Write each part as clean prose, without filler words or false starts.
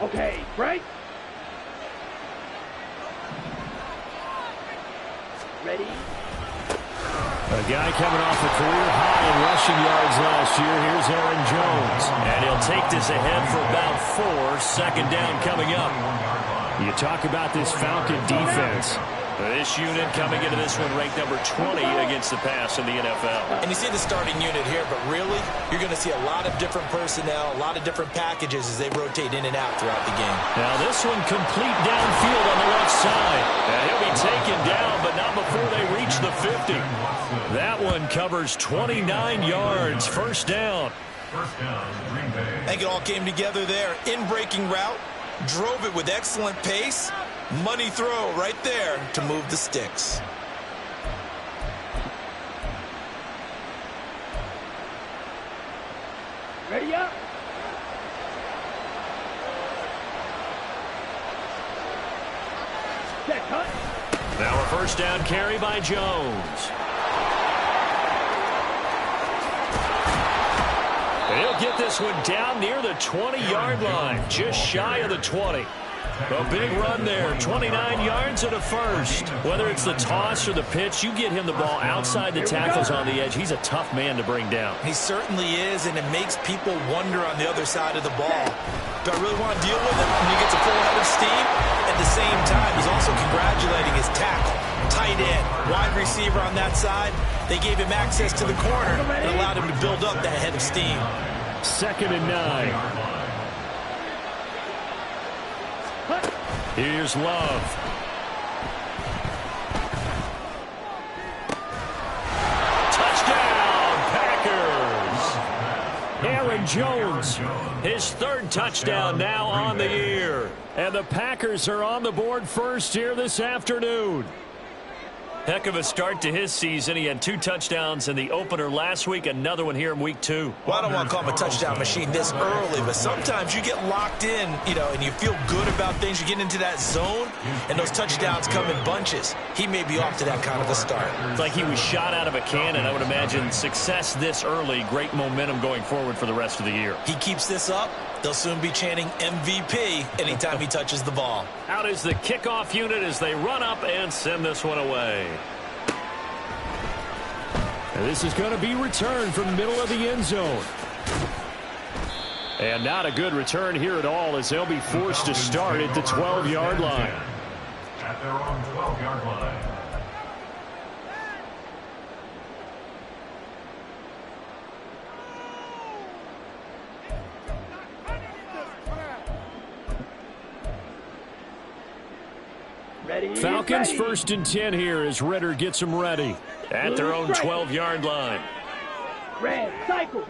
Okay, break. Ready? A guy coming off a career high in rushing yards last year. Here's Aaron Jones. And he'll take this ahead for about 4. Second down coming up. You talk about this Falcon defense. This unit coming into this one ranked number 20 against the pass in the NFL. And you see the starting unit here, but really, you're going to see a lot of different personnel, a lot of different packages as they rotate in and out throughout the game. Now this one complete downfield on the left side. And he'll be taken down, but not before they reach the 50. That one covers 29 yards. First down. I think it all came together there. In-breaking route, drove it with excellent pace. Money throw right there to move the sticks. Ready up. Set cut. Now a first down carry by Jones. He'll get this one down near the 20-yard line, just shy of the 20. A big run there, 29 yards and a first. Whether it's the toss or the pitch, you get him the ball outside the tackles on the edge. He's a tough man to bring down. He certainly is, and it makes people wonder on the other side of the ball. Do I really want to deal with him when he gets a full head of steam? At the same time, he's also congratulating his tackle. Tight end, wide receiver on that side. They gave him access to the corner and allowed him to build up that head of steam. 2nd and 9. Here's Love. Touchdown, Packers! Aaron Jones, his 3rd touchdown now on the year. And the Packers are on the board first here this afternoon. Heck of a start to his season. He had 2 touchdowns in the opener last week, another one here in week 2. Well, I don't want to call him a touchdown machine this early, but sometimes you get locked in, and you feel good about things. You get into that zone, and those touchdowns come in bunches. He may be off to that kind of a start. It's like he was shot out of a cannon. I would imagine success this early, great momentum going forward for the rest of the year. He keeps this up, they'll soon be chanting MVP anytime he touches the ball. Out is the kickoff unit as they run up and send this one away. And this is going to be returned from the middle of the end zone. And not a good return here at all as they'll be forced to start at the 12-yard line. At their own 12-yard line. Falcons 1st and 10 here as Ritter gets them ready at their own 12-yard line. Red, cycle.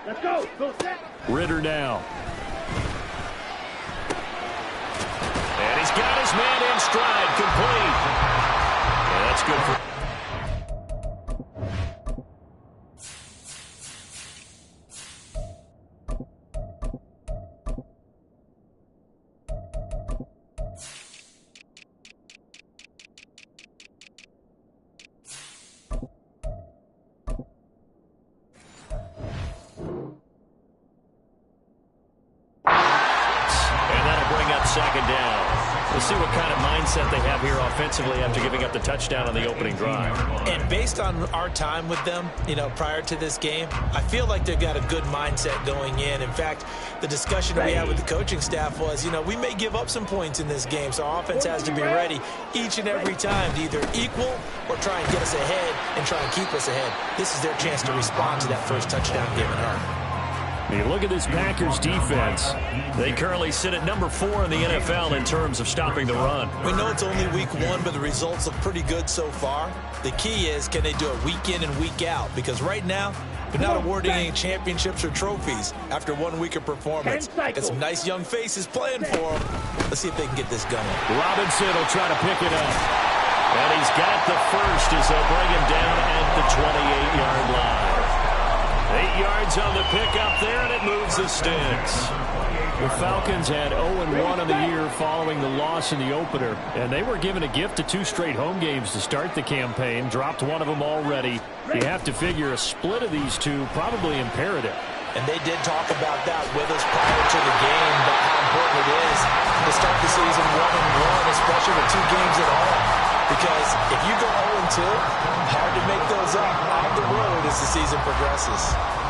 Let's go. Go set. Ritter now. And he's got his man in stride, complete. Yeah, that's good for... Second down. We'll see what kind of mindset they have here offensively after giving up the touchdown on the opening drive. And based on our time with them, prior to this game, I feel like they've got a good mindset going in. In fact, the discussion that we had with the coaching staff was, we may give up some points in this game, so our offense has to be ready each and every time to either equal or try and get us ahead and try and keep us ahead. This is their chance to respond to that first touchdown given up. You look at this Packers defense. They currently sit at number 4 in the NFL in terms of stopping the run. We know it's only week 1, but the results look pretty good so far. The key is, can they do it week in and week out? Because right now, they're not awarding any championships or trophies after 1 week of performance. Got some nice young faces playing for them. Let's see if they can get this going. Robinson will try to pick it up. And he's got the first as they'll bring him down at the 28-yard line. 8 yards on the pickup there, and it moves the sticks. The Falcons had 0-1 on the year following the loss in the opener, and they were given a gift of 2 straight home games to start the campaign. Dropped one of them already. You have to figure a split of these two probably imperative. And they did talk about that with us prior to the game, but how important it is to start the season 1-1, especially with 2 games at home. Because if you go 0-2, hard to make those up on the road as the season progresses.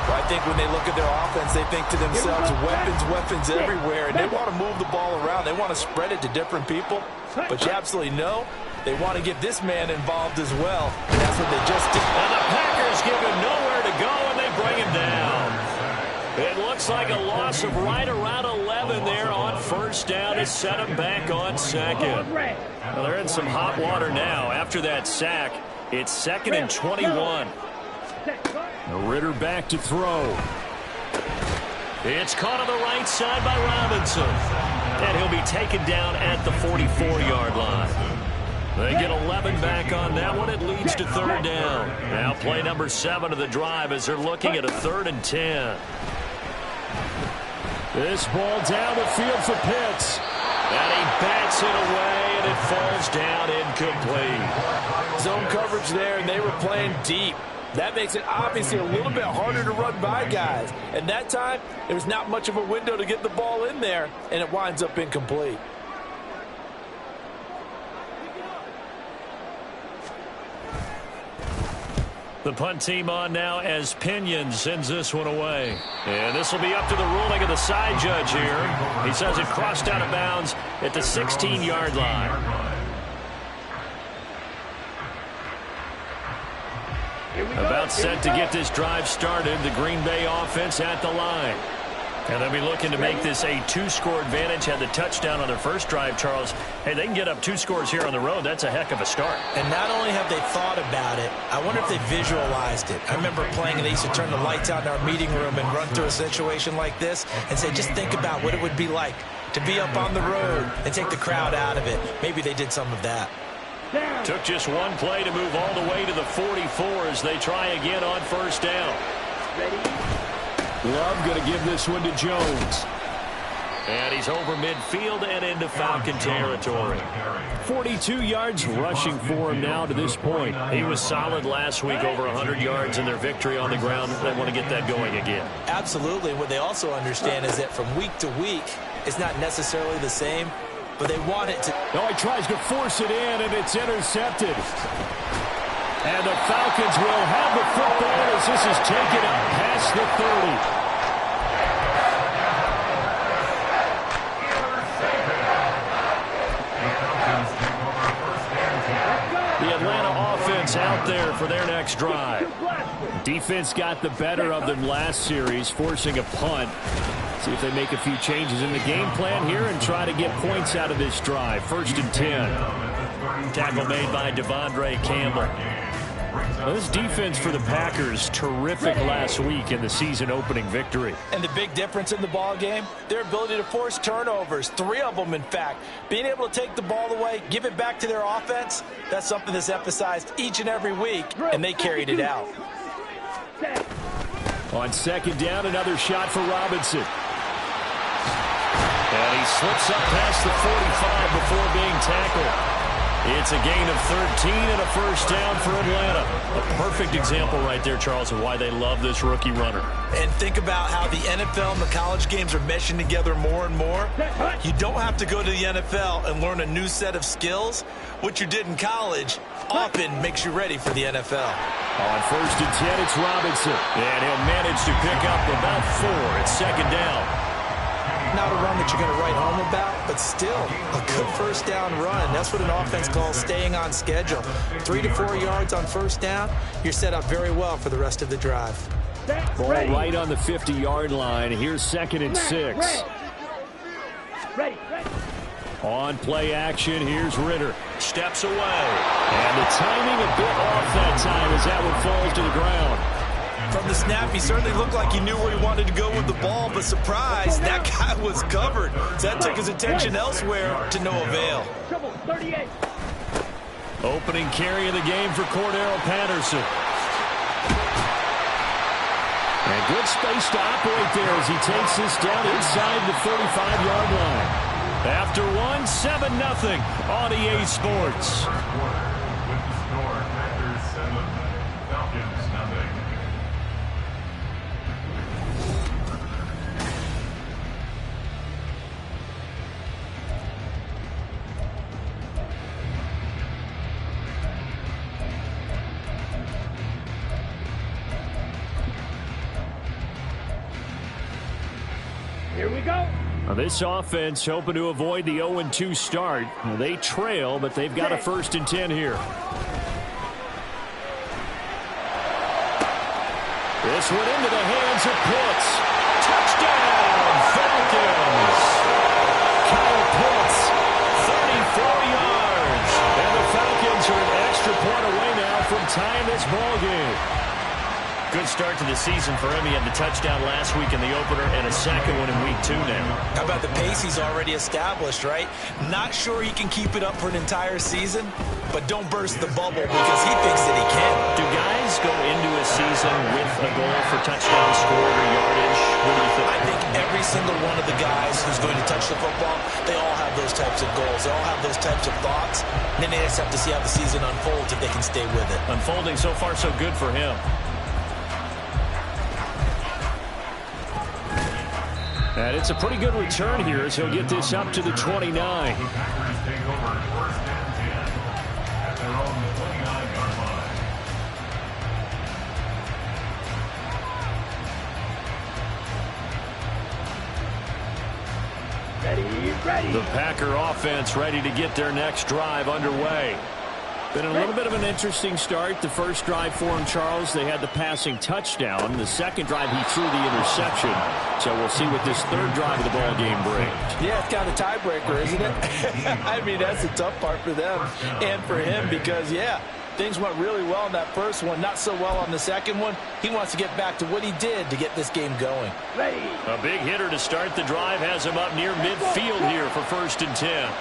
Well, I think when they look at their offense, they think to themselves, weapons everywhere, and they want to move the ball around. They want to spread it to different people. But you absolutely know they want to get this man involved as well, and that's what they just did. And the Packers give him nowhere to go, and they bring him down. It looks like a loss of right around 11 there on first down to set him back on second. Well, they're in some hot water now. After that sack, it's 2nd and 21. Ritter back to throw. It's caught on the right side by Robinson. And he'll be taken down at the 44-yard line. They get 11 back on that one. It leads to 3rd down. Now play number 7 of the drive as they're looking at a 3rd and 10. This ball down the field for Pitts. And he bats it away, and it falls down incomplete. Zone coverage there, and they were playing deep. That makes it obviously a little bit harder to run by guys. And that time, there was not much of a window to get the ball in there, and it winds up incomplete. The punt team on now as Pinion sends this one away. And this will be up to the ruling of the side judge here. He says it crossed out of bounds at the 16-yard line. About set to get this drive started. The Green Bay offense at the line. And they'll be looking to make this a 2-score advantage. Had the touchdown on their first drive, Charles. Hey, they can get up 2 scores here on the road. That's a heck of a start. And not only have they thought about it, I wonder if they visualized it. I remember playing and they used to turn the lights out in our meeting room and run through a situation like this and say, just think about what it would be like to be up on the road and take the crowd out of it. Maybe they did some of that. Took just one play to move all the way to the 44 as they try again on first down. Love going to give this one to Jones. And he's over midfield and into Falcon territory. 42 yards rushing for him now to this point. He was solid last week, over 100 yards in their victory on the ground. They want to get that going again. Absolutely. What they also understand is that from week to week, it's not necessarily the same, but they want it to. Oh, he tries to force it in, and it's intercepted. And the Falcons will have the football as this is taken up past the 30. The Atlanta offense out there for their next drive. Defense got the better of them last series, forcing a punt. See if they make a few changes in the game plan here and try to get points out of this drive. 1st and 10. Tackle made by Devondre Campbell. Well, this defense for the Packers, terrific last week in the season-opening victory. And the big difference in the ball game, their ability to force turnovers, 3 of them, in fact. Being able to take the ball away, give it back to their offense, that's something that's emphasized each and every week, and they carried it out. On 2nd down, another shot for Robinson. And he slips up past the 45 before being tackled. It's a gain of 13 and a first down for Atlanta. A perfect example right there, Charles, of why they love this rookie runner. And think about how the NFL and the college games are meshing together more and more. You don't have to go to the NFL and learn a new set of skills. What you did in college often makes you ready for the NFL. On 1st and 10, it's Robinson. And he'll manage to pick up about 4. It's 2nd down. Not a run that you're going to write home about, but still a good first down run. That's what an offense calls staying on schedule. 3 to 4 yards on first down, you're set up very well for the rest of the drive. Ball right on the 50-yard line. Here's 2nd and 6. On play action, here's Ritter. Steps away. And the timing a bit off that time as that one falls to the ground. From the snap, he certainly looked like he knew where he wanted to go with the ball, but surprise, that guy was covered. So that took his attention elsewhere to no avail. Opening carry of the game for Cordero Patterson. And good space to operate there as he takes this down inside the 35-yard line. After one, 7-0 on EA Sports. Here we go. Now this offense hoping to avoid the 0-2 start. They trail, but they've got a 1st and 10 here. This went into the hands of Pitts. Touchdown, Falcons. Kyle Pitts, 34 yards. And the Falcons are an extra point away now from tying this ball game. Good start to the season for him. He had the touchdown last week in the opener and a second one in week 2 now. How about the pace he's already established, right? Not sure he can keep it up for an entire season, but don't burst the bubble because he thinks that he can. Do guys go into a season with a goal for touchdown scored or yardage? What do you think? I think every single one of the guys who's going to touch the football, they all have those types of goals. They all have those types of thoughts. And then they just have to see how the season unfolds if they can stay with it. Unfolding so far so good for him. And it's a pretty good return here as he'll get this up to the 29. The Packers take over 1st and 10 at their own 29-yard line. Ready. The Packer offense ready to get their next drive underway. Been a little bit of an interesting start. The first drive for him, Charles, they had the passing touchdown. The second drive, he threw the interception. So we'll see what this third drive of the ball game brings. Yeah, it's kind of a tiebreaker, isn't it? I mean, that's the tough part for them and for him because, yeah, things went really well in that first one, not so well on the second one. He wants to get back to what he did to get this game going. Ready. A big hitter to start the drive has him up near midfield here for 1st and 10.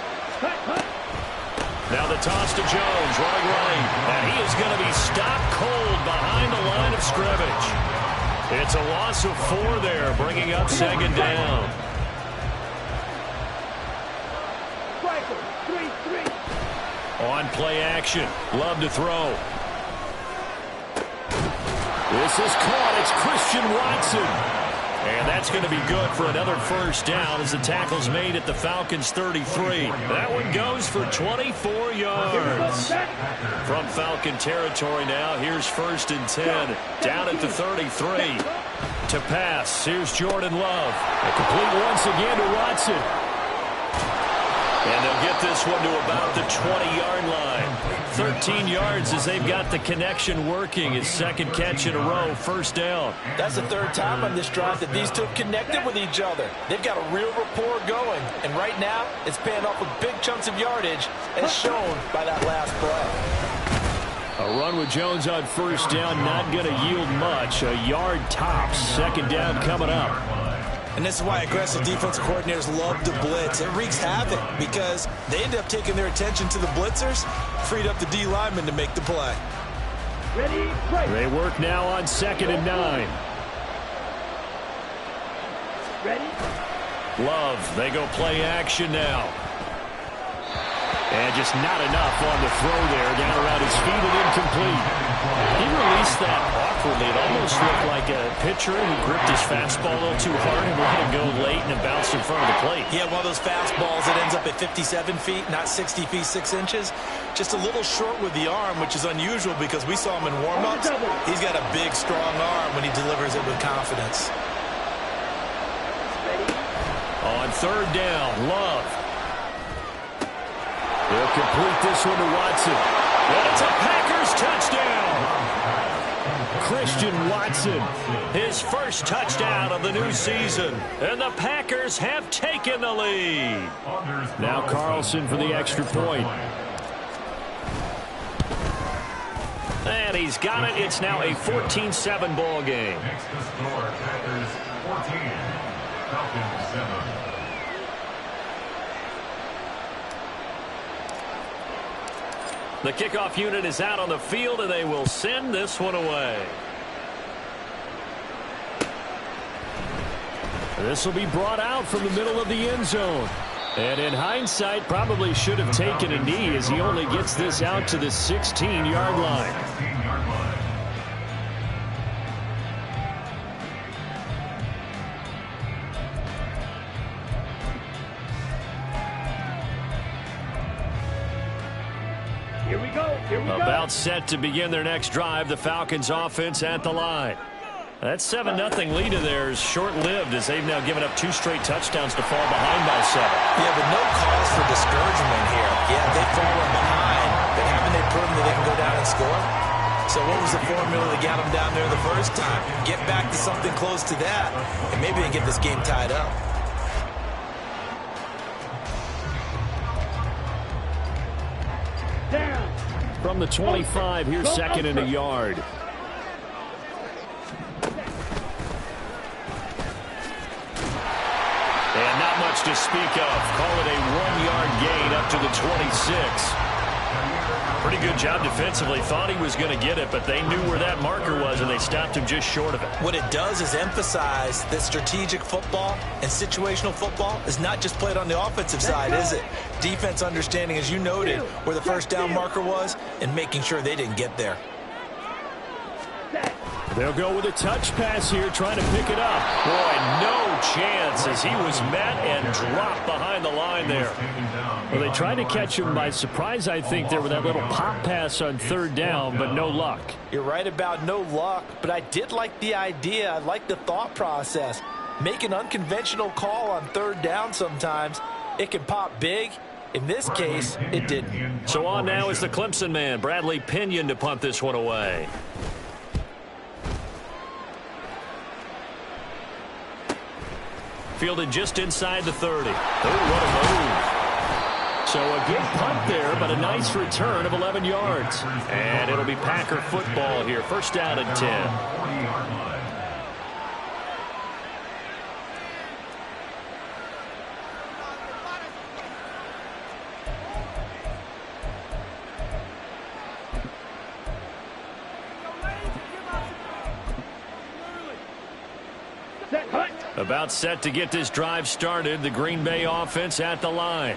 Now the toss to Jones, running right, and he is going to be stopped cold behind the line of scrimmage. It's a loss of 4 there, bringing up 2nd down. 3-3. On play action, Love to throw. This is caught, it's Christian Watson. And that's going to be good for another 1st down as the tackle's made at the Falcons' 33. That one goes for 24 yards. From Falcon territory now, here's 1st and 10. Down at the 33. To pass, here's Jordan Love. A complete once again to Watson. And they'll get this one to about the 20-yard line. 13 yards as they've got the connection working. His 2nd catch in a row, 1st down. That's the 3rd time on this drive that these two have connected with each other. They've got a real rapport going. And right now, it's paying off with big chunks of yardage as shown by that last play. A run with Jones on 1st down, not going to yield much. A yard tops. 2nd down coming up. And this is why aggressive defensive coordinators love to blitz. It wreaks havoc because they end up taking their attention to the blitzers, freed up the D lineman to make the play. Ready. Right. They work now on 2nd and 9. Ready. Love, they go play action now. And just not enough on the throw there. Down around his feet and incomplete. He released that awkwardly. It almost looked like a pitcher who gripped his fastball a little too hard and let it go late and it bounced in front of the plate. Yeah, one of those fastballs that ends up at 57 feet, not 60 feet, 6 inches. Just a little short with the arm, which is unusual because we saw him in warm-ups. He's got a big, strong arm when he delivers it with confidence. On 3rd down, Love. They'll complete this one to Watson. And it's a Packers touchdown. Christian Watson, his 1st touchdown of the new season. And the Packers have taken the lead. Now Carlson for the extra point. And he's got it. It's now a 14-7 ball game. Next to score, Packers 14, Falcons 7. The kickoff unit is out on the field, and they will send this one away. This will be brought out from the middle of the end zone. And in hindsight, probably should have taken a knee as he only gets this out to the 16-yard line. 16-yard line. Here we go. About set to begin their next drive. The Falcons offense at the line. That 7-0 lead of theirs short-lived as they've now given up 2 straight touchdowns to fall behind by 7. Yeah, but no cause for discouragement here. Yeah, they've fallen behind, but haven't they proven that they can go down and score? So what was the formula that got them down there the first time? Get back to something close to that, and maybe they get this game tied up. Down. From the 25, here's second and a yard. And not much to speak of. Call it a 1-yard gain up to the 26. Pretty good job defensively. Thought he was going to get it, but they knew where that marker was, and they stopped him just short of it. What it does is emphasize that strategic football and situational football is not just played on the offensive side, is it? Defense understanding, as you noted, where the first down marker was and making sure they didn't get there. They'll go with a touch pass here, trying to pick it up. Boy, no chance as he was met and dropped behind the line there. Well, they tried to catch him by surprise, I think, there with that little pop pass on 3rd down, but no luck. You're right about no luck, but I did like the idea. I like the thought process. Make an unconventional call on 3rd down sometimes. It can pop big. In this case, it didn't. So on now is the Clemson man, Bradley Pinion, to punt this one away. Fielded just inside the 30. Oh, what a move. So a good punt there, but a nice return of 11 yards. And it'll be Packer football here. First down and 10. About set to get this drive started. The Green Bay offense at the line.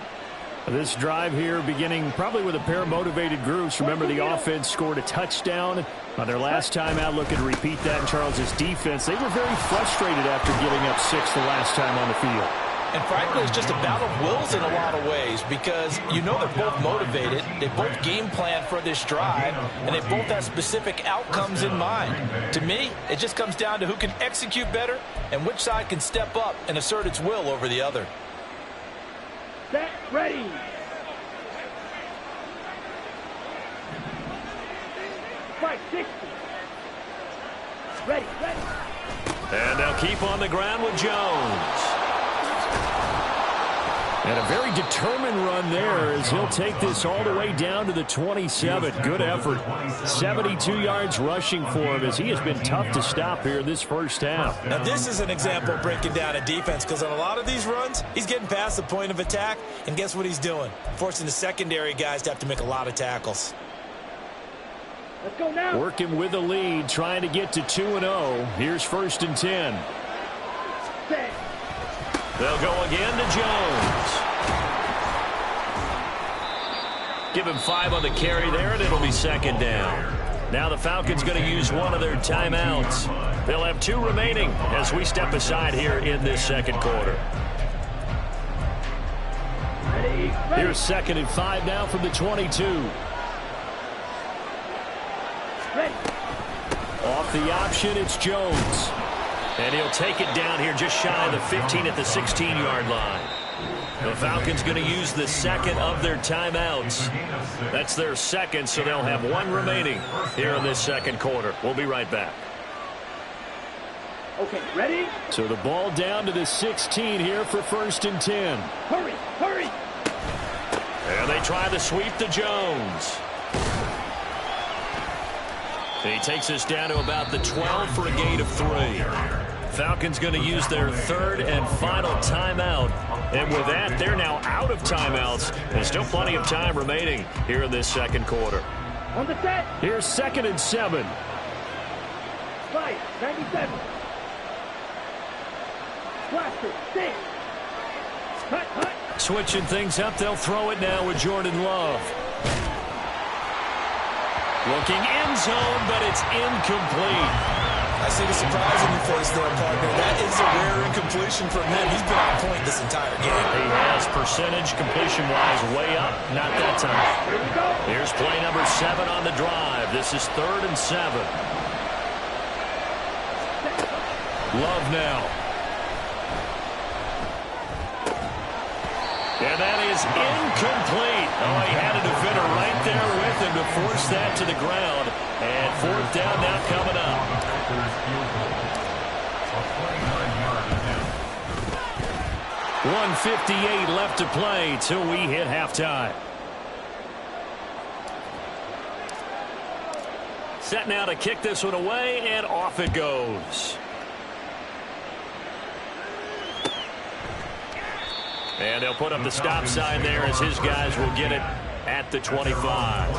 This drive here beginning probably with a pair of motivated groups. Remember, the offense scored a touchdown on their last time out. Looking to repeat that in Charles's defense. They were very frustrated after giving up 6 the last time on the field. And frankly, it's just a battle of wills in a lot of ways because you know they're both motivated. They both game plan for this drive, and they both have specific outcomes in mind. To me, it just comes down to who can execute better and which side can step up and assert its will over the other. Set, ready. Fight, 60. Ready, ready. And they'll keep on the ground with Jones. And a very determined run there as he'll take this all the way down to the 27. Good effort. 72 yards rushing for him as he has been tough to stop here this first half. Now this is an example of breaking down a defense because on a lot of these runs, he's getting past the point of attack, and guess what he's doing? Forcing the secondary guys to have to make a lot of tackles. Let's go now. Working with the lead, trying to get to 2-0. Here's 1st and 10. Set. They'll go again to Jones. Give him 5 on the carry there, and it'll be 2nd down. Now the Falcons going to use one of their timeouts. They'll have 2 remaining as we step aside here in this 2nd quarter. Ready, ready. Here's 2nd and 5 now from the 22. Ready. Off the option, it's Jones. And he'll take it down here just shy of the 15 at the 16-yard line. The Falcons going to use the 2nd of their timeouts. That's their 2nd, so they'll have 1 remaining here in this 2nd quarter. We'll be right back. Okay, ready? So the ball down to the 16 here for 1st and 10. Hurry, hurry. And they try the sweep to Jones. He takes us down to about the 12 for a gain of 3. Falcons going to use their 3rd and final timeout. And with that, they're now out of timeouts. There's still plenty of time remaining here in this 2nd quarter. On the set. Here's 2nd and 7. Fight, 97. Blaster, 6. Cut, cut. Switching things up, they'll throw it now with Jordan Love. Looking end zone, but it's incomplete. I see the surprise in your face there, partner. That is a rare incompletion from him. He's been on point this entire game. He has percentage completion-wise way up. Not that time. Here we go. Here's play number 7 on the drive. This is 3rd and 7. Love now. And that is incomplete. Oh, he had a defender right there with him to force that to the ground. And fourth down now coming up. 1:58 left to play till we hit halftime. Set now to kick this one away, and off it goes. And they'll put up the stop sign there as his guys will get it at the 25.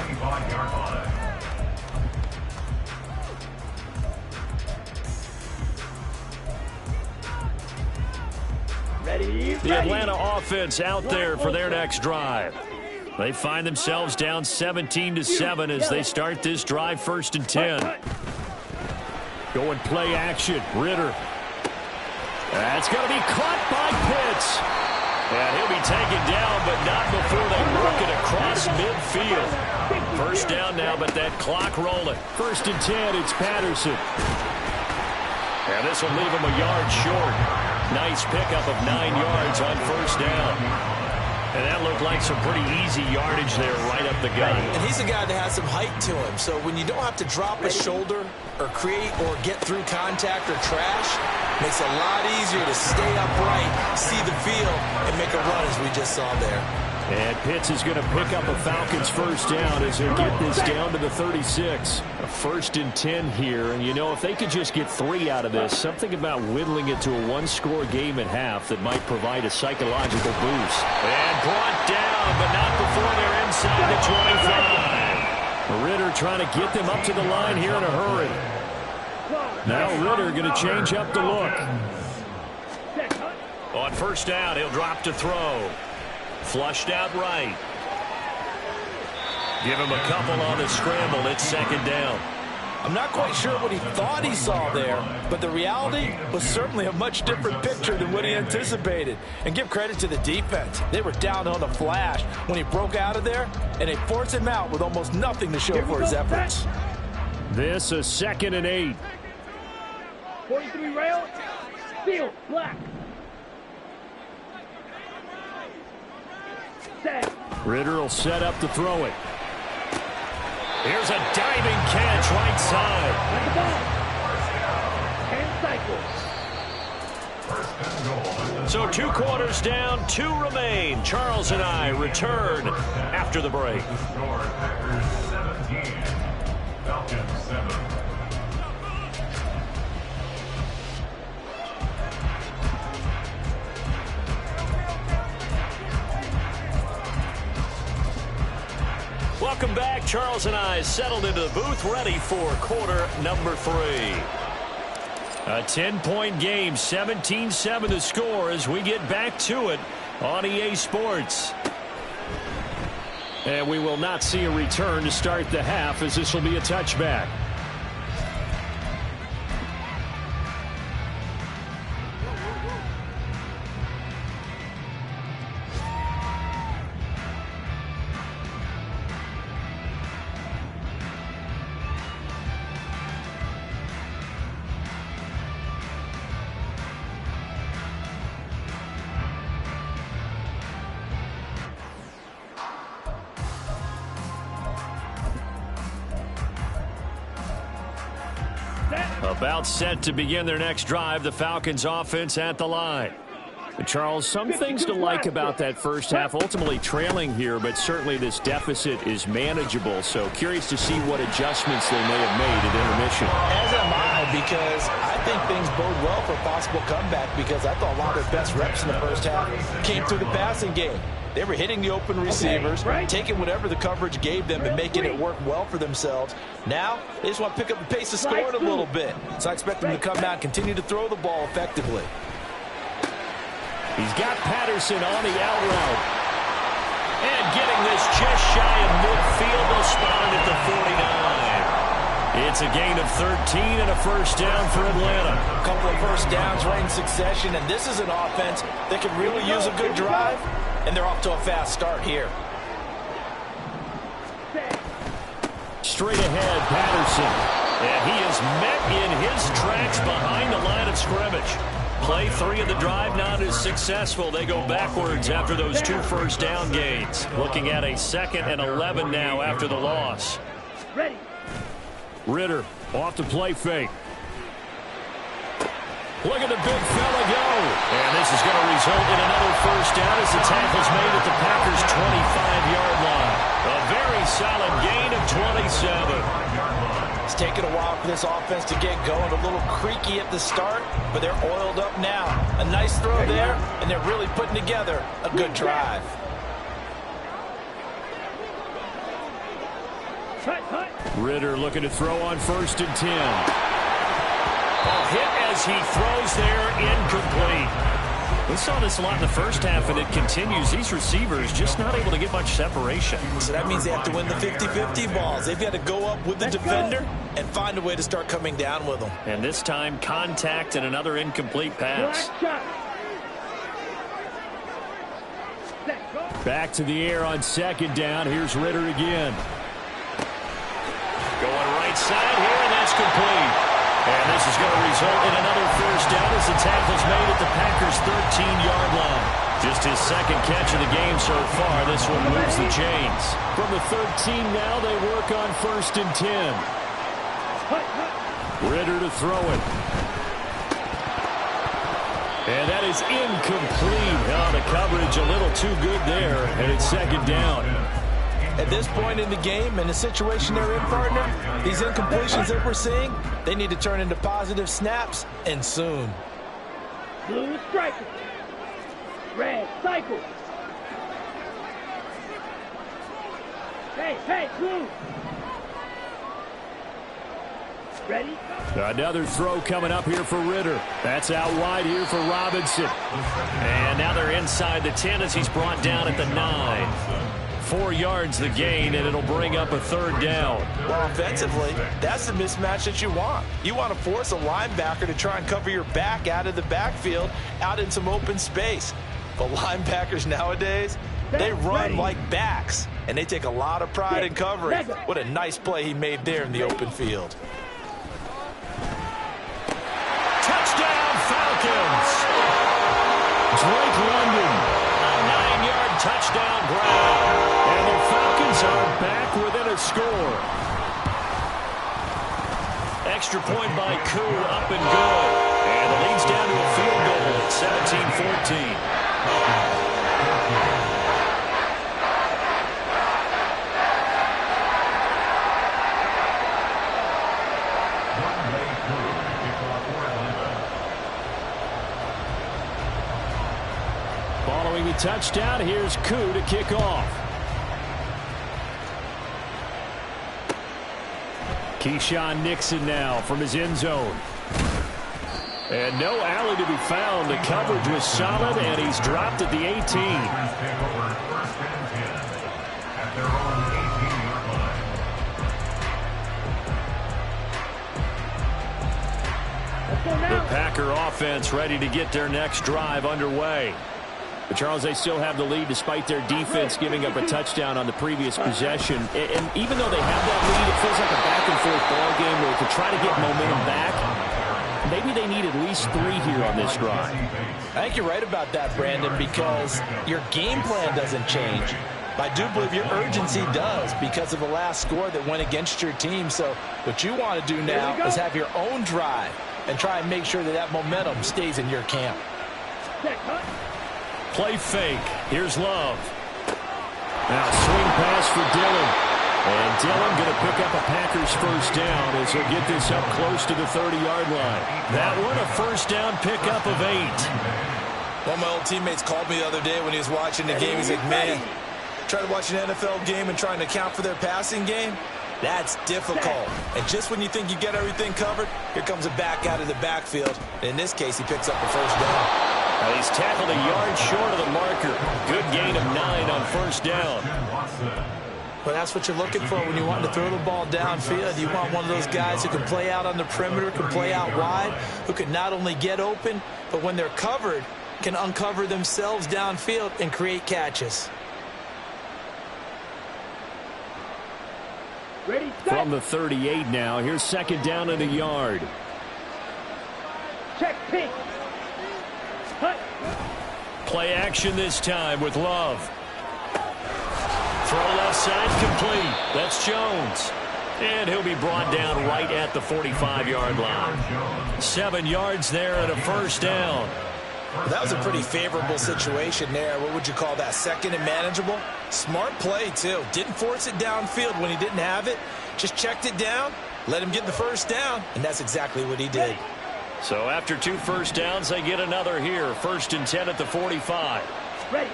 The Atlanta offense out there for their next drive. They find themselves down 17-7 as they start this drive, 1st and 10. Going play action. Ritter. That's going to be caught by Pitts. And he'll be taken down, but not before they work it across midfield. First down now, but that clock rolling. 1st and 10, it's Patterson. And this will leave him a yard short. Nice pickup of 9 yards on first down. And that looked like some pretty easy yardage there right up the gut. And he's a guy that has some height to him, so when you don't have to drop a shoulder or create or get through contact or trash, makes it a lot easier to stay upright, see the field, and make a run as we just saw there. And Pitts is going to pick up a Falcons first down as he'll get this down to the 36. A 1st and 10 here. And, you know, if they could just get 3 out of this, something about whittling it to a 1-score game at half that might provide a psychological boost. And brought down, but not before they're inside the 25. Ritter trying to get them up to the line here in a hurry. Now Ritter going to change up the look. On first down, he'll drop to throw. Flushed out right. Give him a couple on the scramble. It's 2nd down. I'm not quite sure what he thought he saw there, but the reality was certainly a much different picture than what he anticipated. And give credit to the defense. They were down on the flash when he broke out of there, and they forced him out with almost nothing to show for his efforts. This is 2nd and 8. 43 rail. Field. Black. Ritter will set up to throw it. Here's a diving catch right side. And cycle. So 2 quarters down, 2 remain. Charles and I return after the break. Packers 17, Falcons 7. Welcome back. Charles and I settled into the booth, ready for quarter number 3. A 10-point game, 17-7 the score as we get back to it on EA Sports. And we will not see a return to start the half, as this will be a touchback. About set to begin their next drive, the Falcons offense at the line. Charles, some things to like about that first half, ultimately trailing here, but certainly this deficit is manageable. So curious to see what adjustments they may have made at intermission. As am I, because I think things bode well for a possible comeback, because I thought a lot of their best reps in the first half came through the passing game. They were hitting the open receivers, taking whatever the coverage gave them and making it work well for themselves. Now, they just want to pick up the pace of scoring a little bit. So I expect them to come out and continue to throw the ball effectively. He's got Patterson on the out route. And getting this just shy of midfield, they'll spot it at the 49. It's a gain of 13 and a first down for Atlanta. A couple of first downs right in succession, and this is an offense that could really use a good drive. And they're off to a fast start here. Straight ahead, Patterson. And he is met in his tracks behind the line of scrimmage. Play 3 of the drive not as successful. They go backwards after those 2 first down gains. Looking at a 2nd and 11 now after the loss. Ready. Ritter off to play fake. Look at the big fella go. And this is going to result in another first down as the tackle's made at the Packers' 25-yard line. A very solid gain of 27. It's taken a while for this offense to get going. A little creaky at the start, but they're oiled up now. A nice throw there, and they're really putting together a good drive. Ritter looking to throw on 1st and 10. A hit as he throws there, incomplete. We saw this a lot in the first half, and it continues. These receivers just not able to get much separation. So that means they have to win the 50-50 balls. They've got to go up with the defender and find a way to start coming down with them. And this time, contact and another incomplete pass. Back to the air on 2nd down. Here's Ritter again. Going right side here, and that's complete. And this is going to result in another first down as the tackle's made at the Packers' 13-yard line. Just his 2nd catch of the game so far. This one moves the chains. From the 13 now, they work on 1st and 10. Ritter to throw it. And that is incomplete. Oh, the coverage a little too good there, and it's 2nd down. At this point in the game, and the situation they're in, partner, these incompletions that we're seeing, they need to turn into positive snaps, and soon. Blue striker. Red cycle. Hey, blue. Ready? Another throw coming up here for Ritter. That's out wide here for Robinson. And now they're inside the 10 as he's brought down at the 9. 4 yards the gain, and it'll bring up a 3rd down. Well, offensively, that's the mismatch that you want. You want to force a linebacker to try and cover your back out of the backfield, out in some open space. But linebackers nowadays, they run like backs, and they take a lot of pride in covering. What a nice play he made there in the open field. Touchdown, Falcons! Drake London, a 9-yard touchdown grab. And the Falcons are back within a score. Extra point by Koo, up and good. And it leads down to a field goal at 17-14. Following the touchdown, here's Koo to kick off. Keyshawn Nixon now from his end zone. And no alley to be found. The coverage was solid, and he's dropped at the 18. The Packer offense ready to get their next drive underway. But Charles, they still have the lead despite their defense giving up a touchdown on the previous possession. And even though they have that lead, it feels like a back-and-forth ball game where to try to get momentum back, maybe they need at least 3 here on this drive. I think you're right about that, Brandon, because your game plan doesn't change. I do believe your urgency does because of the last score that went against your team. So what you want to do now is have your own drive and try and make sure that that momentum stays in your camp. Play fake. Here's Love. Now swing pass for Dillon. And Dillon going to pick up a Packers first down as he'll get this up close to the 30-yard line. That one a first down pickup of 8. One of my old teammates called me the other day when he was watching the game. He's like, man, try to watch an NFL game and trying to account for their passing game. That's difficult. And just when you think you get everything covered, here comes a back out of the backfield. In this case, he picks up the first down. Now he's tackled a yard short of the marker. Good gain of 9 on first down. Well, that's what you're looking for when you want to throw the ball downfield. You want one of those guys who can play out on the perimeter, can play out wide, who can not only get open, but when they're covered, can uncover themselves downfield and create catches. Ready, From the 38 now, here's second down and a yard. Check pink. Hut. Play action this time with Love. Throw left side complete. That's Jones. And he'll be brought down right at the 45-yard line. 7 yards there and a first down. That was a pretty favorable situation there. What would you call that? Second and manageable? Smart play, too. Didn't force it downfield when he didn't have it. Just checked it down, let him get the first down, and that's exactly what he did. So after 2 first downs, they get another here. First and 10 at the 45. Ready.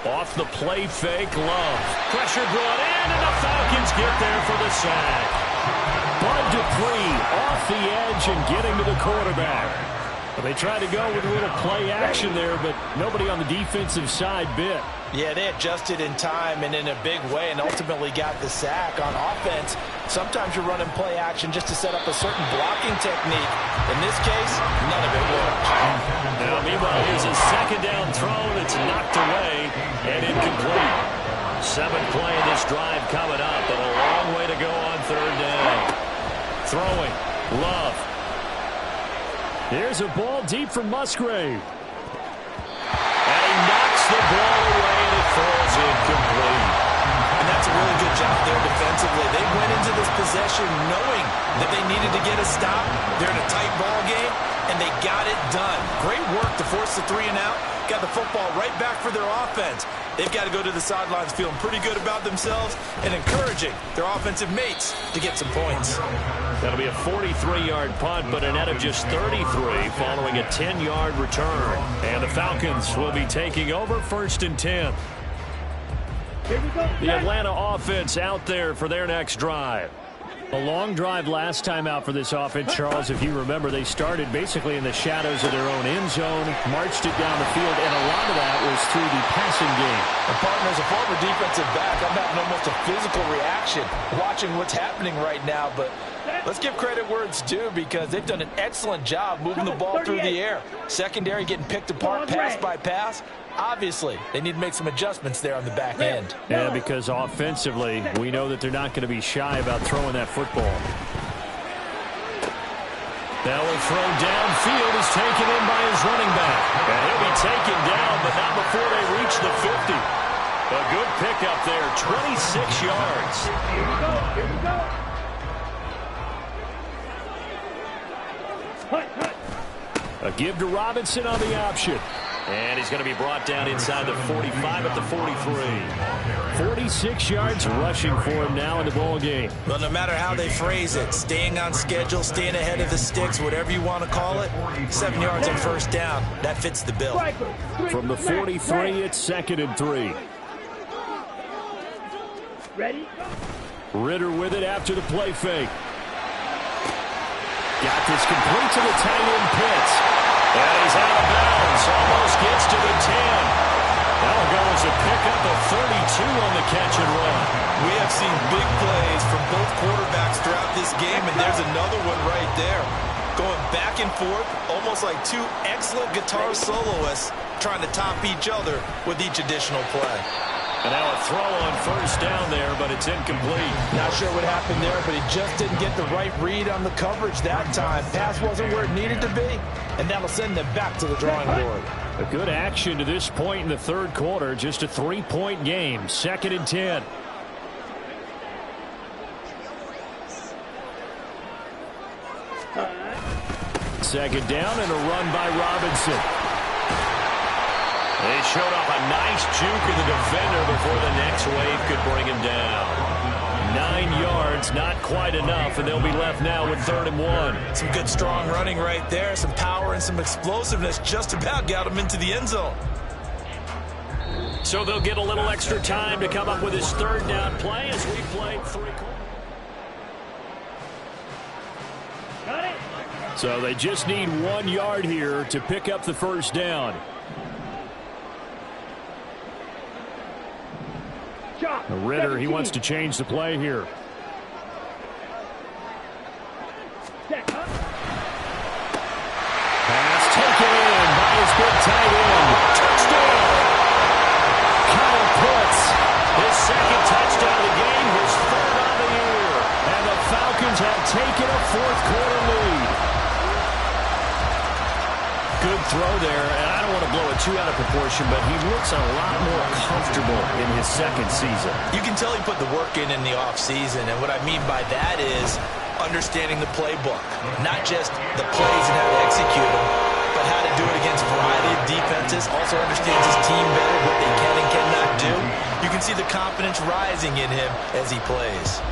Off the play fake, Love. Pressure brought in, and the Falcons get there for the sack. Bud Dupree off the edge and getting to the quarterback. Well, they tried to go with a little play action there, but nobody on the defensive side bit. Yeah, they adjusted in time and in a big way and ultimately got the sack. On offense, sometimes you're running play action just to set up a certain blocking technique. In this case, none of it worked. Now, meanwhile, here's a second down throw that's knocked away and incomplete. 7th play of this drive coming up, but a long way to go on third down. Throwing, Love. Here's a ball deep from Musgrave. And he knocks the ball away, and it falls incomplete. And that's a really good job there defensively. They went into this possession knowing that they needed to get a stop. They're in a tight ball game, and they got it done. Great work to force the 3 and out. Got the football right back for their offense. They've got to go to the sidelines feeling pretty good about themselves and encouraging their offensive mates to get some points. That'll be a 43-yard punt, but a net of just 33 following a 10-yard return. And the Falcons will be taking over first and 10. Here we go. The Atlanta offense out there for their next drive. A long drive last time out for this offense, Charles. If you remember, they started basically in the shadows of their own end zone, marched it down the field, and a lot of that was through the passing game. And partner, as a former defensive back, I'm having almost a physical reaction watching what's happening right now. But let's give credit where it's due because they've done an excellent job moving the ball through the air. Secondary getting picked apart pass by pass. Obviously, they need to make some adjustments there on the back end. Yeah, because offensively, we know that they're not going to be shy about throwing that football. That will throw downfield is taken in by his running back. And he'll be taken down, but not before they reach the 50. A good pickup there, 26 yards. Here we go. Hut. A give to Robinson on the option. And he's going to be brought down inside the 45 at the 43. 46 yards rushing for him now in the ball game. Well, no matter how they phrase it, staying on schedule, staying ahead of the sticks, whatever you want to call it, 7 yards on first down, that fits the bill. From the 43, it's second and 3. Ready? Ritter with it after the play fake. Got this complete to the tight end Pitts. And he's out of bounds. Almost gets to the 10. That'll go as a pickup of 32 on the catch and run. We have seen big plays from both quarterbacks throughout this game, and there's another one right there. Going back and forth, almost like 2 excellent guitar soloists trying to top each other with each additional play. And now a throw on first down there, but it's incomplete. Not sure what happened there, but he just didn't get the right read on the coverage that time. Pass wasn't where it needed to be, and that'll send them back to the drawing board. A good action to this point in the third quarter. Just a 3-point game. Second and 10. Second down and a run by Robinson. They showed off a nice juke of the defender before the next wave could bring him down. 9 yards, not quite enough, and they'll be left now with 3rd and 1. Some good strong running right there. Some power and some explosiveness just about got him into the end zone. So they'll get a little extra time to come up with his 3rd down play as we play 3 quarters. Got it. So they just need 1 yard here to pick up the first down. Ritter, he wants to change the play here. Pass taken in by his big tight end. Touchdown! Kyle Pitts, his 2nd touchdown of the game, his 3rd on the year. taken a fourth-quarter lead. Good throw there, and I don't want to blow it too out of proportion, but he looks a lot more comfortable in his second season. You can tell he put the work in the offseason, and what I mean by that is understanding the playbook. Not just the plays and how to execute them, but how to do it against a variety of defenses. Also understands his team better, what they can and cannot do. You can see the confidence rising in him as he plays.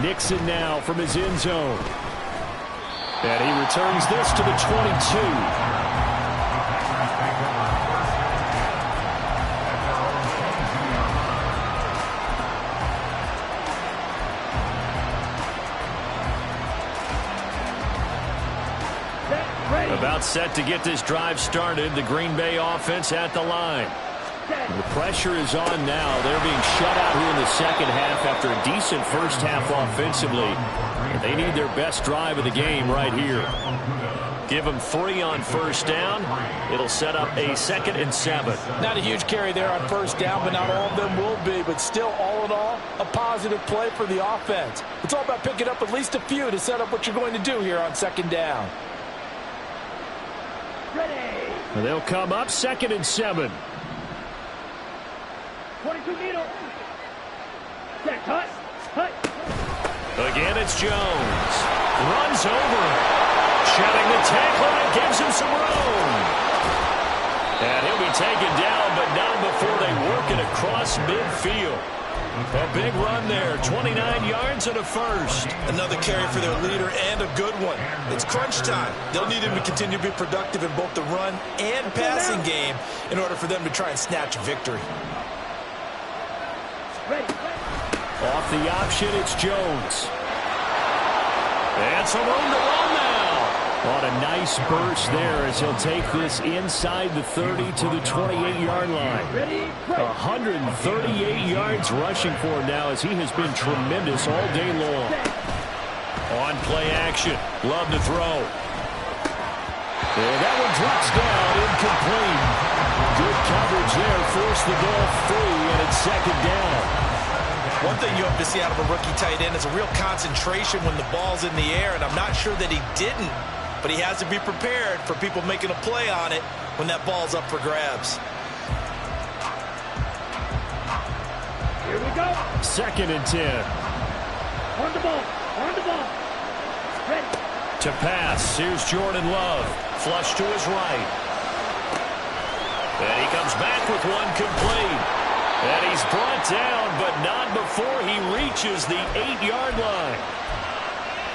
Nixon now from his end zone. And he returns this to the 22. About set to get this drive started. The Green Bay offense at the line. The pressure is on now. They're being shut out here in the second half after a decent first half offensively. They need their best drive of the game right here. Give them 3 on first down. It'll set up a 2nd and 7. Not a huge carry there on first down, but not all of them will be. But still, all in all, a positive play for the offense. It's all about picking up at least a few to set up what you're going to do here on second down. And they'll come up 2nd and 7. 22 meter. Set, cut. Again, it's Jones. Runs over. Shedding the tackle, and it gives him some room. And he'll be taken down, but not before they work it across midfield. A big run there, 29 yards and a first. Another carry for their leader and a good one. It's crunch time. They'll need him to continue to be productive in both the run and passing game in order for them to try and snatch a victory. Off the option, it's Jones. And some room to run now. On a nice burst there as he'll take this inside the 30 to the 28-yard line. 138 yards rushing for him now as he has been tremendous all day long. On play action. Love to throw. And that one drops down, incomplete. Good coverage there, forced the ball free, and it's second down. One thing you hope to see out of a rookie tight end is a real concentration when the ball's in the air, and I'm not sure that he didn't, but he has to be prepared for people making a play on it when that ball's up for grabs. Here we go. 2nd and 10. On the ball. Ready. To pass, here's Jordan Love. Flush to his right. And he comes back with one complete. And he's brought down, but not before he reaches the 8-yard line.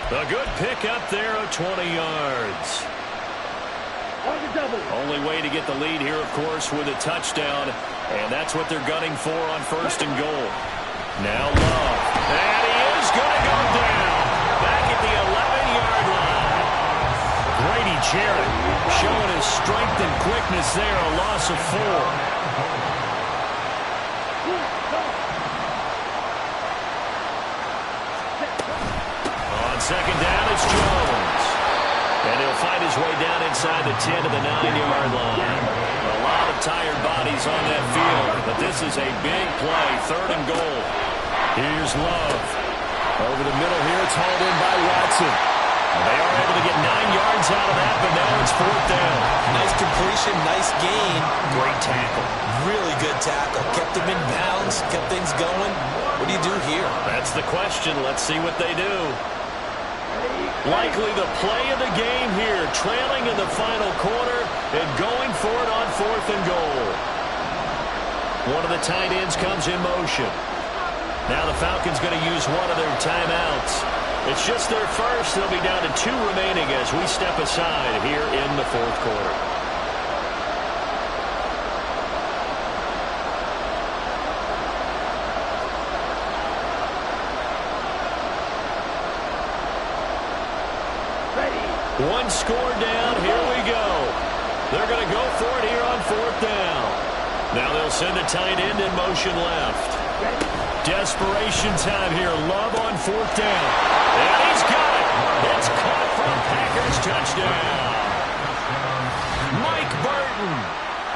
A good pick up there of 20 yards. On the double. Only way to get the lead here, of course, with a touchdown. And that's what they're gunning for on 1st and goal. Now Love. And he is going to go down. Back at the 11-yard line. Grady Jarrett showing his strength and quickness there. A loss of 4. Second down, it's Jones. And he'll find his way down inside the 10 to the 9-yard line. A lot of tired bodies on that field, but this is a big play, 3rd and goal. Here's Love. Over the middle here, it's hauled in by Watson. They are able to get 9 yards out of that, but now it's 4th down. Nice completion, nice gain. Great tackle. Really good tackle. Kept them in bounds, kept things going. What do you do here? That's the question. Let's see what they do. Likely the play of the game here, trailing in the final quarter and going for it on 4th and goal. One of the tight ends comes in motion. Now the Falcons going to use one of their timeouts. It's just their first. They'll be down to 2 remaining as we step aside here in the 4th quarter. One score down. Here we go. They're going to go for it here on 4th down. Now they'll send a tight end in motion left. Desperation time here. Love on 4th down. And he's got it. It's caught for a Packers touchdown. Mike Burton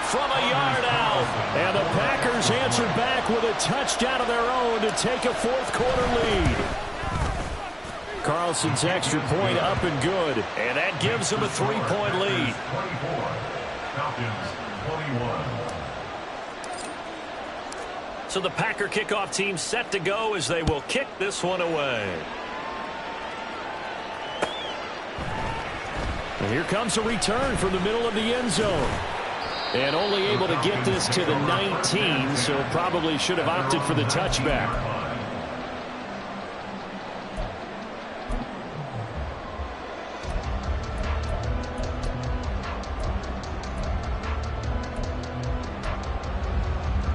from a yard out. And the Packers answered back with a touchdown of their own to take a fourth-quarter lead. Carlson's extra point up and good. And that gives them a 3-point lead. 24. Falcons 21. So the Packer kickoff team set to go as they will kick this one away. And here comes a return from the middle of the end zone. And only able to get this to the 19, so probably should have opted for the touchback.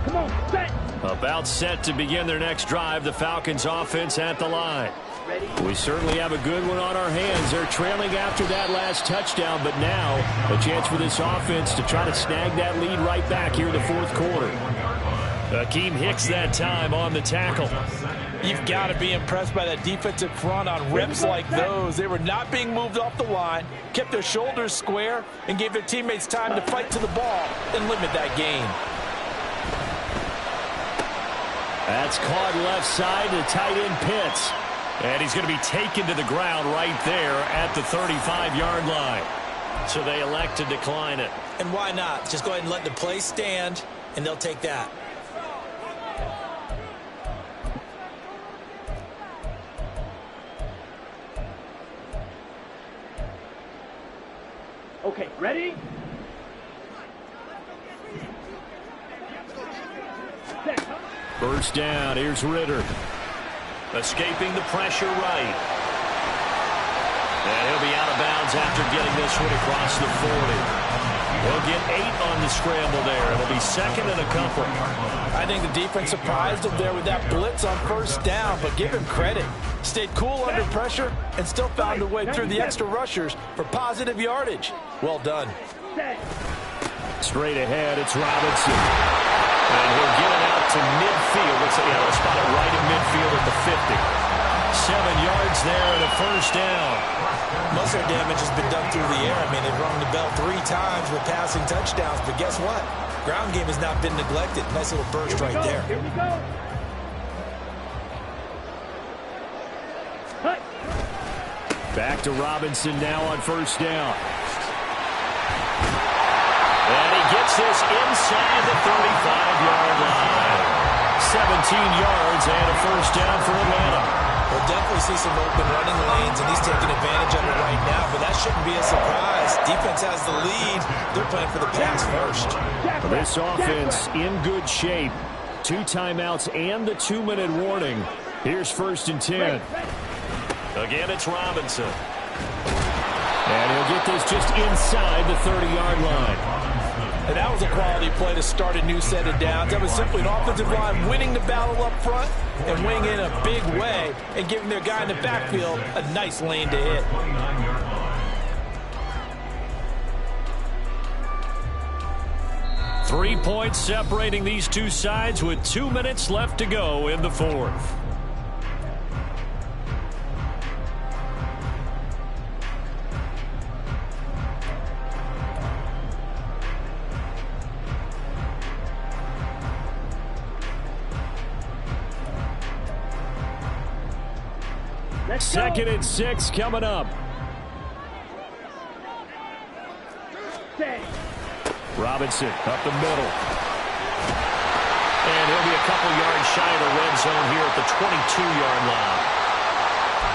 Come on, set. About set to begin their next drive, the Falcons offense at the line. We certainly have a good one on our hands. They're trailing after that last touchdown, but now a chance for this offense to try to snag that lead right back here in the fourth quarter. Akeem Hicks that time on the tackle. You've got to be impressed by that defensive front on reps like those. They were not being moved off the line, kept their shoulders square, and gave their teammates time to fight to the ball and limit that gain. That's caught left side to tight end Pitts. And he's going to be taken to the ground right there at the 35-yard line. So they elect to decline it. And why not? Just go ahead and let the play stand, and they'll take that. Okay, ready? Set. First down, here's Ritter. Escaping the pressure right. And he'll be out of bounds after getting this one across the 40. He'll get 8 on the scramble there. It'll be second and a couple. I think the defense surprised him there with that blitz on first down, but give him credit. Stayed cool under pressure and still found a way through the extra rushers for positive yardage. Well done. Set. Straight ahead, it's Robinson. And he'll get it out to midfield. Let's spot it right in midfield at the 50. 7 yards there and a first down. Most of their damage has been done through the air. I mean, they've rung the bell 3 times with passing touchdowns, but guess what? Ground game has not been neglected. Nice little burst right there. Here we go. Hut. Back to Robinson now on first down. And he gets this inside the 35-yard line. 17 yards and a first down for Atlanta. We'll definitely see some open running lanes, and he's taking advantage of it right now, but that shouldn't be a surprise. Defense has the lead. They're playing for the pass first. This offense in good shape. 2 timeouts and the 2-minute warning. Here's first and 10. Again, it's Robinson. And he'll get this just inside the 30-yard line. And that was a quality play to start a new set of downs. That was simply an offensive line winning the battle up front and winning in a big way and giving their guy in the backfield a nice lane to hit. 3 points separating these two sides with 2 minutes left to go in the fourth. Second and 6 coming up. Robinson up the middle. And he'll be a couple yards shy of the red zone here at the 22-yard line.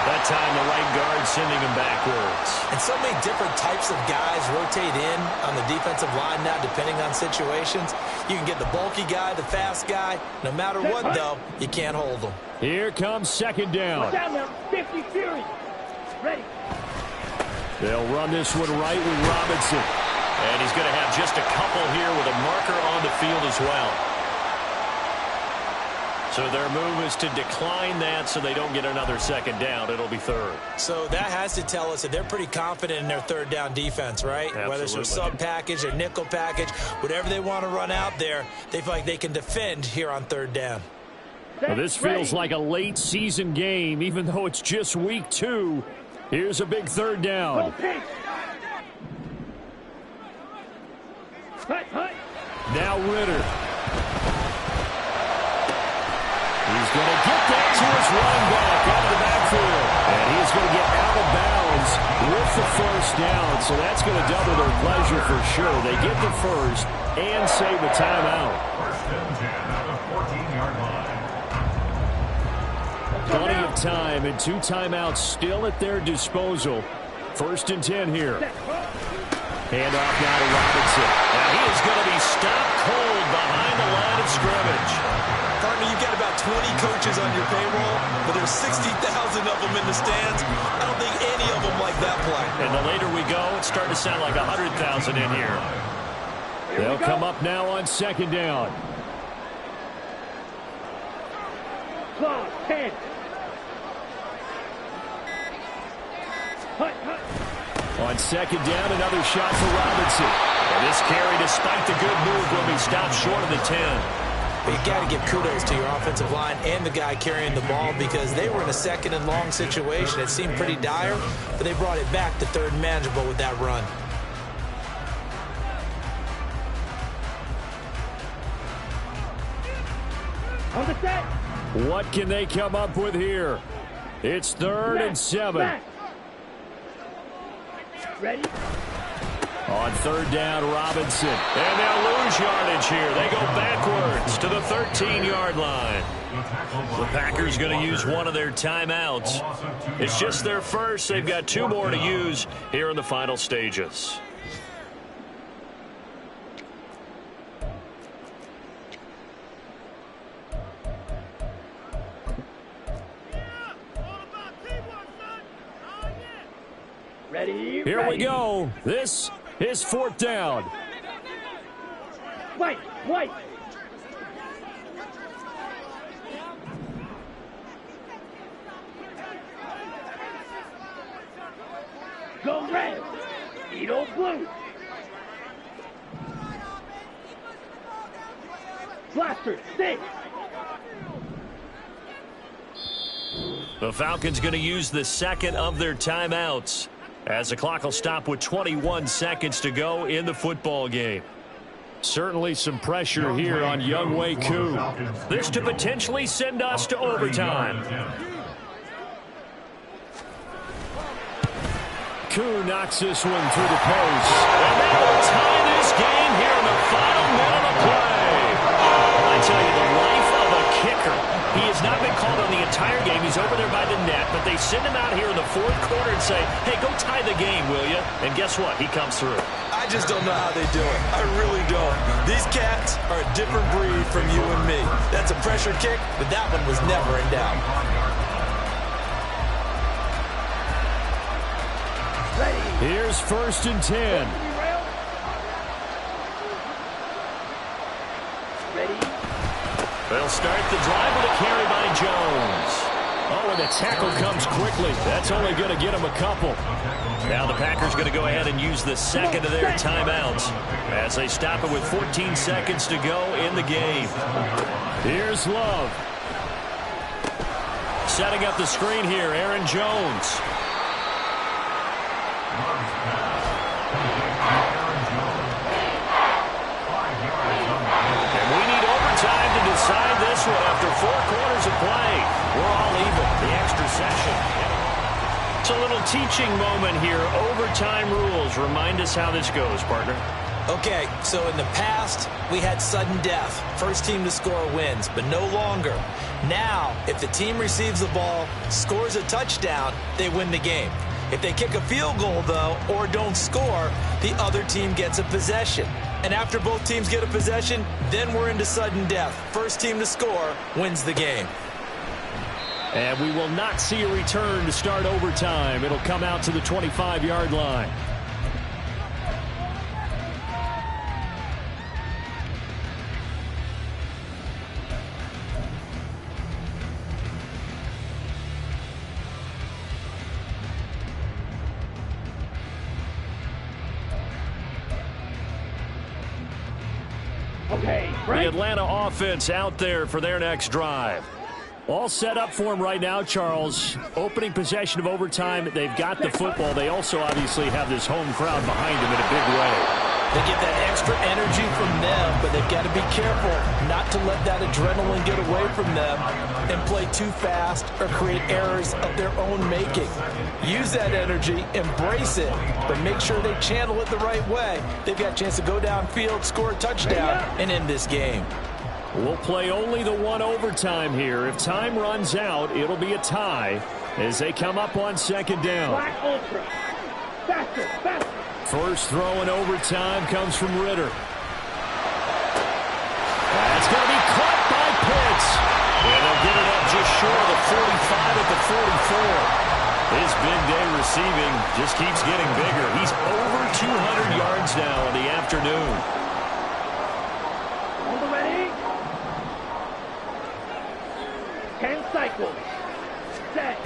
That time the right guard sending him backwards. And so many different types of guys rotate in on the defensive line now depending on situations. You can get the bulky guy, the fast guy. No matter what, though, you can't hold them. Here comes second down. Down now, 50 Fury. Ready. They'll run this one right with Robinson. And he's going to have just a couple here with a marker on the field as well. So their move is to decline that so they don't get another second down. It'll be third. So that has to tell us that they're pretty confident in their third down defense, right? Absolutely. Whether it's their sub package or nickel package, whatever they want to run out there, they feel like they can defend here on third down. Well, this feels like a late season game, even though it's just week 2. Here's a big third down. Hut, hut. Now Ritter. He's going to get that to his running back out of the backfield. And he's going to get out of bounds with the first down. So that's going to double their pleasure for sure. They get the first and save a timeout. First and 10 at the 14-yard line. Plenty of time and 2 timeouts still at their disposal. First and 10 here. Handoff now to Robinson. Now he is going to be stopped cold behind the line of scrimmage. Partner, you've got about 20 coaches on your payroll, but there's 60,000 of them in the stands. I don't think any of them like that play. And the later we go, it's starting to sound like 100,000 in here. They'll come up now on second down. Clock, 10. Hut, hut. On second down, another shot for Robinson. And this carry, despite the good move, will be stopped short of the 10. But you got to give kudos to your offensive line and the guy carrying the ball because they were in a second and long situation. It seemed pretty dire, but they brought it back to third and manageable with that run. On the set. What can they come up with here? It's third and 7. Back. Ready? On third down, Robinson. And they'll lose yardage here. They go backwards to the 13-yard line. The Packers going to use one of their timeouts. It's just their first. They've got 2 more to use here in the final stages. Ready? Here we go. This is fourth down. White, white. Go red. Edo blue. Blaster, stay. The Falcons going to use the second of their timeouts, as the clock will stop with 21 seconds to go in the football game. Certainly some pressure here on Younghoe Koo. This to potentially send us to overtime. Koo knocks this one through the post. And that will tie this game here in the final minute of play. I tell you, the life of a kicker. He has not been called on the entire game. He's over there by the net, but they send him out here in the fourth quarter and say, hey, go tie the game, will you? And guess what? He comes through. I just don't know how they do it. I really don't. These cats are a different breed from you and me. That's a pressure kick, but that one was never in doubt. Here's first and 10. Ready? They'll start the drive with a carry by Jones. Oh, and the tackle comes quickly. That's only going to get him a couple. Now the Packers going to go ahead and use the second of their timeouts as they stop it with 14 seconds to go in the game. Here's Love. Setting up the screen here, Aaron Jones. Decide this one after 4 quarters of play. We're all even. The extra session. It's a little teaching moment here. Overtime rules. Remind us how this goes, partner. Okay, so in the past, we had sudden death. First team to score wins, but no longer. Now, if the team receives the ball, scores a touchdown, they win the game. If they kick a field goal, though, or don't score, the other team gets a possession. And after both teams get a possession, then we're into sudden death. First team to score wins the game. And we will not see a return to start overtime. It'll come out to the 25-yard line. Okay, The Atlanta offense out there for their next drive. All set up for them right now, Charles. Opening possession of overtime. They've got the football. They also obviously have this home crowd behind them in a big way. They get that extra energy from them, but they've got to be careful not to let that adrenaline get away from them and play too fast or create errors of their own making. Use that energy, embrace it, but make sure they channel it the right way. They've got a chance to go downfield, score a touchdown, and end this game. We'll play only the one overtime here. If time runs out, it'll be a tie as they come up on second down. Black ultra. Faster, faster. First throw in overtime comes from Ritter. That's going to be caught by Pitts. And they'll get it up just short of the 45 at the 44. His big day receiving just keeps getting bigger. He's over 200 yards now in the afternoon. On the ready. 10 cycles. Set.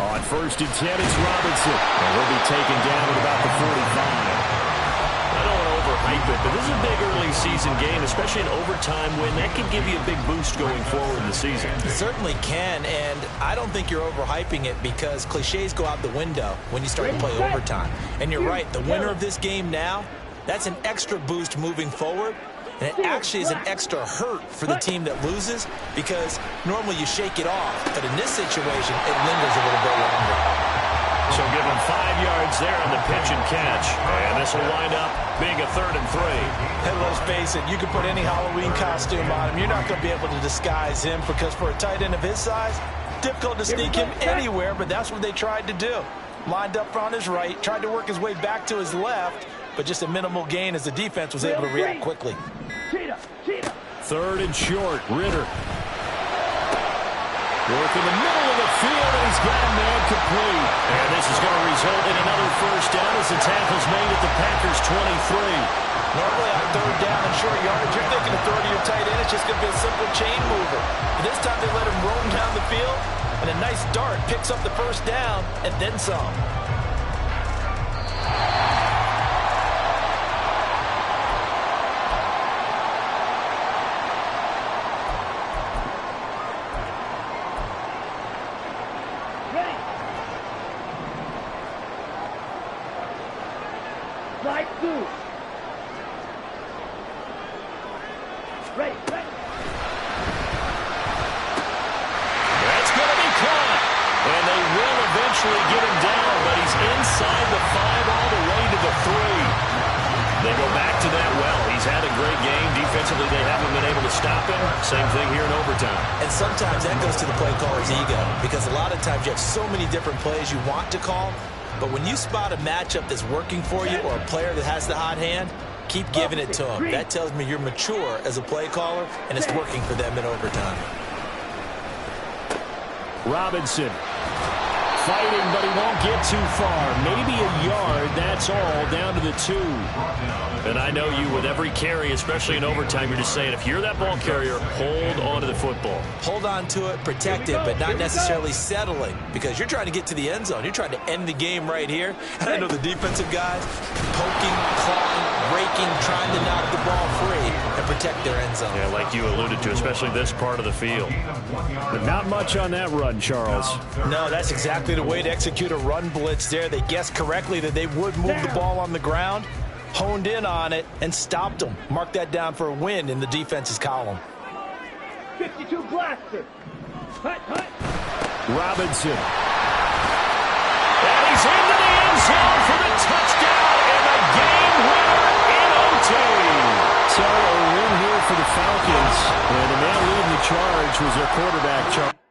On first and 10, it's Robinson. And he'll be taken down at about the 45. I don't want to overhype it, but this is a big early season game, especially an overtime win. That could give you a big boost going forward in the season. It certainly can, and I don't think you're overhyping it because cliches go out the window when you start to play overtime. And you're right, the winner of this game now, that's an extra boost moving forward. And it actually is an extra hurt for the team that loses because normally you shake it off. But in this situation, it lingers a little bit longer. So give him 5 yards there on the pitch and catch. And this will wind up being a 3rd and 3. And let's face it, you can put any Halloween costume on him. You're not going to be able to disguise him because for a tight end of his size, difficult to sneak him anywhere, but that's what they tried to do. Lined up on his right, tried to work his way back to his left, but just a minimal gain as the defense was able to react quickly. 3rd and short, Ritter. Work in the middle of the field, and he's got a man complete. And this is going to result in another first down as the tackle's made at the Packers' 23. Normally on 3rd down and short yardage, you're thinking of throw to your tight end. It's just going to be a simple chain mover. But this time they let him roam down the field, and a nice dart picks up the first down and then some. Slide through. Ready. That's going to be caught. And they will eventually get him down, but he's inside the 5 all the way to the 3. They go back to that well. He's had a great game. Defensively, they haven't been able to stop him. Same thing here in overtime. And sometimes that goes to the play caller's ego because a lot of times you have so many different plays you want to call. But when you spot a matchup that's working for you or a player that has the hot hand, keep giving it to him. That tells me you're mature as a play caller, and it's working for them in overtime. Robinson fighting, but he won't get too far. Maybe a yard, that's all, down to the 2. And I know you, with every carry, especially in overtime, you're just saying, if you're that ball carrier, hold on to the football. Hold on to it, protect it, but not necessarily settling because you're trying to get to the end zone. You're trying to end the game right here. And I know the defensive guys poking, clawing, raking, trying to knock the ball free and protect their end zone. Yeah, like you alluded to, especially this part of the field. But not much on that run, Charles. No, that's exactly the way to execute a run blitz there. They guessed correctly that they would move the ball on the ground, honed in on it, and stopped them. Mark that down for a win in the defense's column. 52 blaster. Hut. Robinson. And he's into the end zone for the touchdown and the game winner in OT. So a win here for the Falcons. And the man leading the charge was their quarterback, Charles.